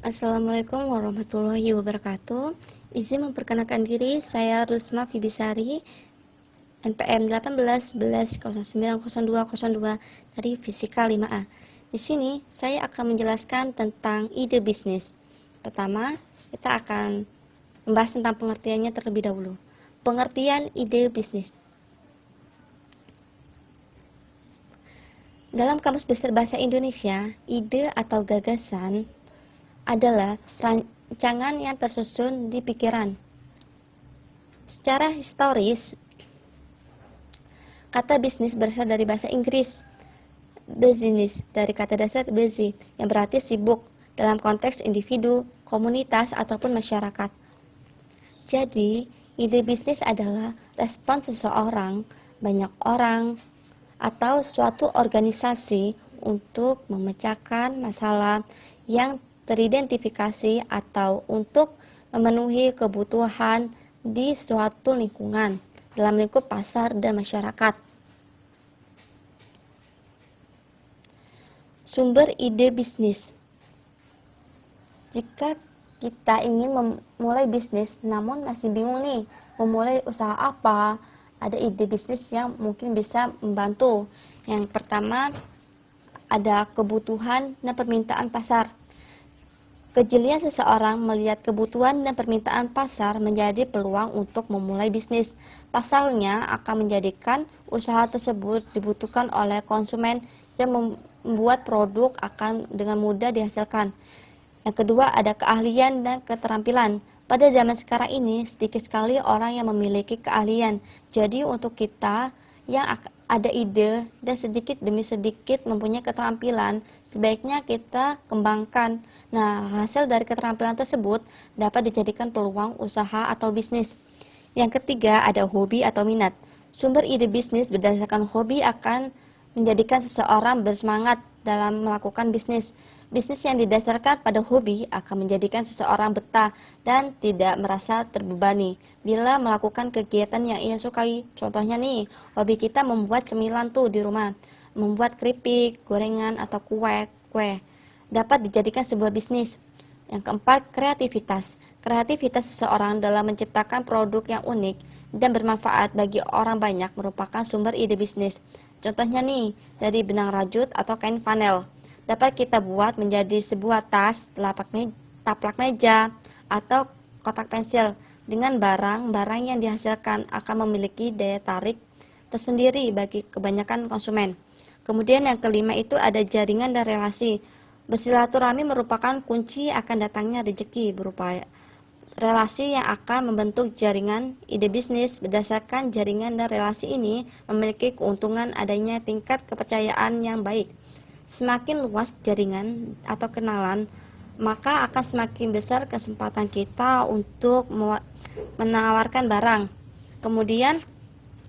Assalamualaikum warahmatullahi wabarakatuh. Izin memperkenalkan diri, saya Rusma Fibisari, NPM 1811090202 dari Fisika 5A. Di sini saya akan menjelaskan tentang ide bisnis. Pertama, kita akan membahas tentang pengertiannya terlebih dahulu. Pengertian ide bisnis. Dalam Kamus Besar Bahasa Indonesia, ide atau gagasan adalah rancangan yang tersusun di pikiran. Secara historis, kata bisnis berasal dari bahasa Inggris business, dari kata dasar busy, yang berarti sibuk, dalam konteks individu, komunitas, ataupun masyarakat. Jadi, ide bisnis adalah respon seseorang, banyak orang, atau suatu organisasi untuk memecahkan masalah yang teridentifikasi atau untuk memenuhi kebutuhan di suatu lingkungan dalam lingkup pasar dan masyarakat. Sumber ide bisnis. Jika kita ingin memulai bisnis namun masih bingung nih memulai usaha apa, ada ide bisnis yang mungkin bisa membantu. Yang pertama, ada kebutuhan dan permintaan pasar. Kejelian seseorang melihat kebutuhan dan permintaan pasar menjadi peluang untuk memulai bisnis. Pasalnya akan menjadikan usaha tersebut dibutuhkan oleh konsumen yang membuat produk akan dengan mudah dihasilkan. Yang kedua, ada keahlian dan keterampilan. Pada zaman sekarang ini, sedikit sekali orang yang memiliki keahlian. Jadi untuk kita yang ada ide dan sedikit demi sedikit mempunyai keterampilan, sebaiknya kita kembangkan. Nah, hasil dari keterampilan tersebut dapat dijadikan peluang usaha atau bisnis. Yang ketiga, ada hobi atau minat. Sumber ide bisnis berdasarkan hobi akan menjadikan seseorang bersemangat dalam melakukan bisnis. Bisnis yang didasarkan pada hobi akan menjadikan seseorang betah dan tidak merasa terbebani bila melakukan kegiatan yang ia sukai. Contohnya nih, hobi kita membuat cemilan tuh di rumah, membuat keripik, gorengan, atau kue dapat dijadikan sebuah bisnis. Yang keempat, kreativitas. Kreativitas seseorang dalam menciptakan produk yang unik dan bermanfaat bagi orang banyak merupakan sumber ide bisnis. Contohnya nih, dari benang rajut atau kain panel dapat kita buat menjadi sebuah tas, taplak meja, atau kotak pensil. Dengan barang-barang yang dihasilkan akan memiliki daya tarik tersendiri bagi kebanyakan konsumen. Kemudian yang kelima itu ada jaringan dan relasi. Bersilaturahmi merupakan kunci akan datangnya rezeki berupa relasi yang akan membentuk jaringan ide bisnis. Berdasarkan jaringan dan relasi ini memiliki keuntungan adanya tingkat kepercayaan yang baik. Semakin luas jaringan atau kenalan, maka akan semakin besar kesempatan kita untuk menawarkan barang. Kemudian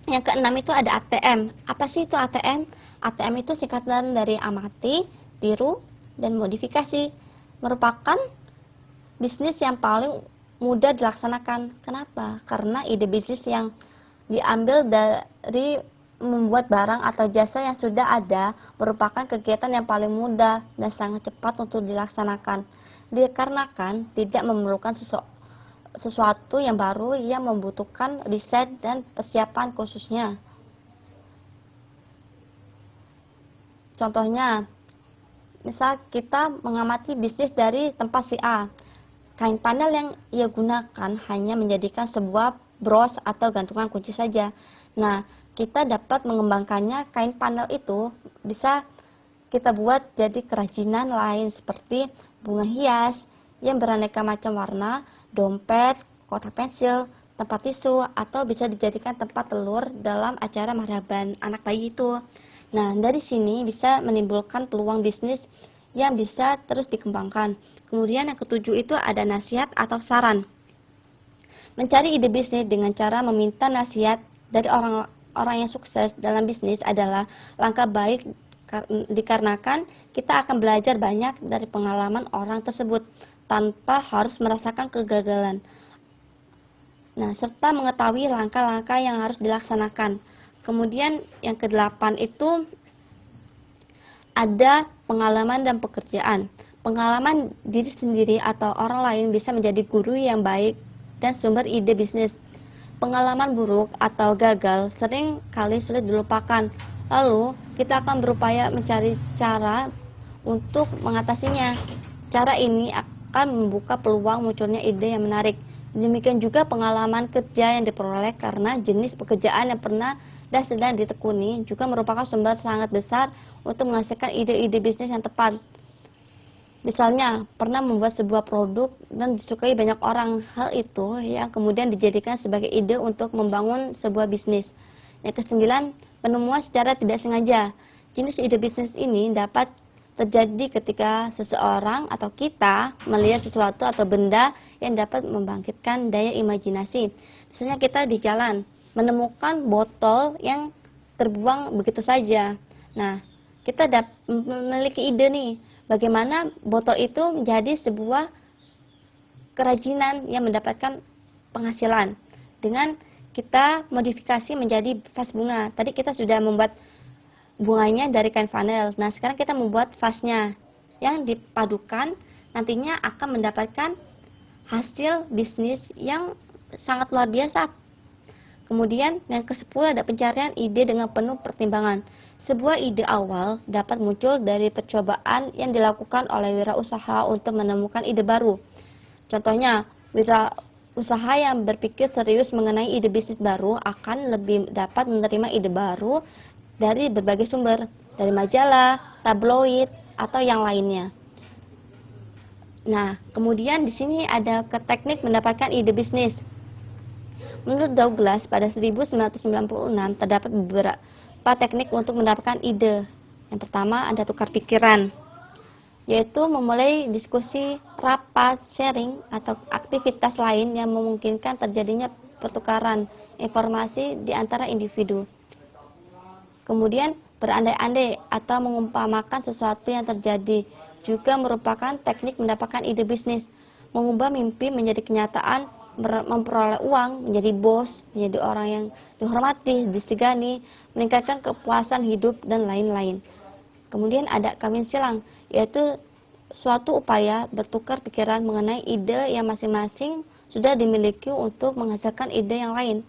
yang keenam itu ada ATM. Apa sih itu ATM? ATM itu singkatan dari amati, tiru, dan modifikasi. Merupakan bisnis yang paling mudah dilaksanakan. Kenapa? Karena ide bisnis yang diambil dari membuat barang atau jasa yang sudah ada merupakan kegiatan yang paling mudah dan sangat cepat untuk dilaksanakan. Dikarenakan tidak memerlukan sesuatu yang baru yang membutuhkan riset dan persiapan khususnya. Contohnya, misal kita mengamati bisnis dari tempat si A. Kain panel yang ia gunakan hanya menjadikan sebuah bros atau gantungan kunci saja. Nah, kita dapat mengembangkannya. Kain panel itu bisa kita buat jadi kerajinan lain seperti bunga hias yang beraneka macam warna, dompet, kotak pensil, tempat tisu, atau bisa dijadikan tempat telur dalam acara marhaban anak bayi itu. Nah, dari sini bisa menimbulkan peluang bisnis yang bisa terus dikembangkan. Kemudian yang ketujuh itu ada nasihat atau saran. Mencari ide bisnis dengan cara meminta nasihat dari orang yang sukses dalam bisnis adalah langkah baik dikarenakan kita akan belajar banyak dari pengalaman orang tersebut tanpa harus merasakan kegagalan. Nah, serta mengetahui langkah-langkah yang harus dilaksanakan. Kemudian yang kedelapan itu ada pengalaman dan pekerjaan. Pengalaman diri sendiri atau orang lain bisa menjadi guru yang baik dan sumber ide bisnis. Pengalaman buruk atau gagal sering kali sulit dilupakan. Lalu, kita akan berupaya mencari cara untuk mengatasinya. Cara ini akan membuka peluang munculnya ide yang menarik. Demikian juga pengalaman kerja yang diperoleh karena jenis pekerjaan yang pernah dan sedang ditekuni juga merupakan sumber sangat besar untuk menghasilkan ide-ide bisnis yang tepat. Misalnya, pernah membuat sebuah produk dan disukai banyak orang. Hal itu yang kemudian dijadikan sebagai ide untuk membangun sebuah bisnis. Yang kesembilan, penemuan secara tidak sengaja. Jenis ide bisnis ini dapat terjadi ketika seseorang atau kita melihat sesuatu atau benda yang dapat membangkitkan daya imajinasi. Misalnya kita di jalan menemukan botol yang terbuang begitu saja. Nah, kita memiliki ide nih, bagaimana botol itu menjadi sebuah kerajinan yang mendapatkan penghasilan dengan kita modifikasi menjadi vas bunga. Tadi kita sudah membuat bunganya dari kain flanel. Nah, sekarang kita membuat vasnya yang dipadukan, nantinya akan mendapatkan hasil bisnis yang sangat luar biasa. Kemudian yang ke-10 ada pencarian ide dengan penuh pertimbangan. Sebuah ide awal dapat muncul dari percobaan yang dilakukan oleh wirausaha untuk menemukan ide baru. Contohnya, wirausaha yang berpikir serius mengenai ide bisnis baru akan lebih dapat menerima ide baru dari berbagai sumber, dari majalah, tabloid, atau yang lainnya. Nah, kemudian di sini ada teknik mendapatkan ide bisnis. Menurut Douglas, pada 1996 terdapat beberapa teknik untuk mendapatkan ide. Yang pertama ada tukar pikiran, yaitu memulai diskusi, rapat, sharing, atau aktivitas lain yang memungkinkan terjadinya pertukaran informasi di antara individu. Kemudian berandai-andai atau mengumpamakan sesuatu yang terjadi juga merupakan teknik mendapatkan ide bisnis. Mengubah mimpi menjadi kenyataan, memperoleh uang, menjadi bos, menjadi orang yang dihormati, disegani, meningkatkan kepuasan hidup, dan lain-lain. Kemudian ada kawin silang, yaitu suatu upaya bertukar pikiran mengenai ide yang masing-masing sudah dimiliki untuk menghasilkan ide yang lain.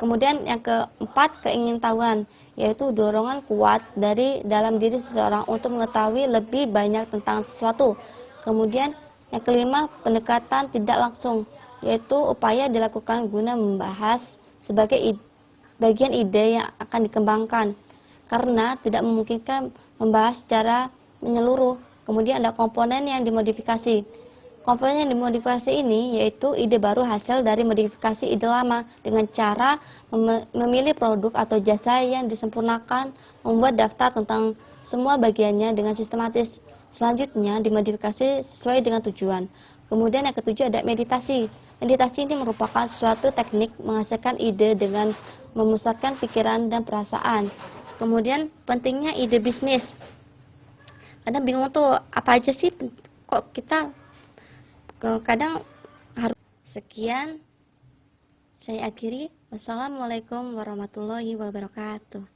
Kemudian yang keempat, keingintahuan, yaitu dorongan kuat dari dalam diri seseorang untuk mengetahui lebih banyak tentang sesuatu. Kemudian yang kelima, pendekatan tidak langsung, yaitu upaya dilakukan guna membahas sebagai bagian ide yang akan dikembangkan, karena tidak memungkinkan membahas secara menyeluruh. Kemudian ada komponen yang dimodifikasi. Komponen yang dimodifikasi ini yaitu ide baru hasil dari modifikasi ide lama dengan cara memilih produk atau jasa yang disempurnakan, membuat daftar tentang semua bagiannya dengan sistematis. Selanjutnya dimodifikasi sesuai dengan tujuan. Kemudian yang ketujuh ada meditasi. Meditasi ini merupakan suatu teknik menghasilkan ide dengan memusatkan pikiran dan perasaan. Kemudian pentingnya ide bisnis. Kadang bingung tuh apa aja sih kok kita kadang harus. Sekian saya akhiri. Wassalamualaikum warahmatullahi wabarakatuh.